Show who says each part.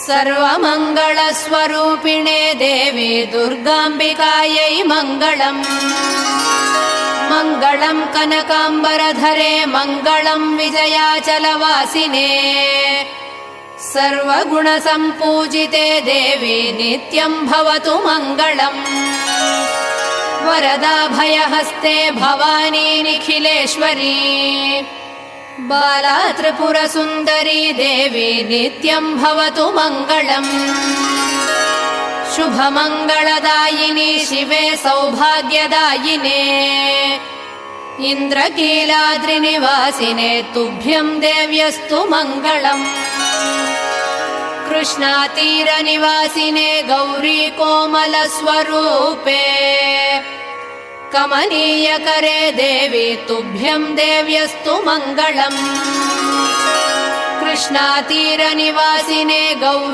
Speaker 1: सर्वमङ्गलस्वरूपिणे देवी दुर्गाम्बिकायै मङ्गलम्। मङ्गलम् कनकाम्बरधरे मङ्गलम् विजयाचलवासिने। सर्वगुणसम्पूजिते देवी नित्यम् भवतु मङ्गलम्। वरदाभयहस्ते भवानी निखिलेश्वरी। बाला त्रिपुरसुन्दरी देवी नित्यम् भवतु मङ्गलम्। शुभमङ्गलदायिनी शिवे सौभाग्यदायिने। इन्द्रकीलाद्रिनिवासिने तुभ्यम् देव्यस्तु मङ्गलम्। कृष्णातीरनिवासिने गौरी कोमलस्वरूपे। कमनीयकरे देवी तुभ्यम् देव्यस्तु मङ्गलम्। कृष्णातीरनिवासिने गौरी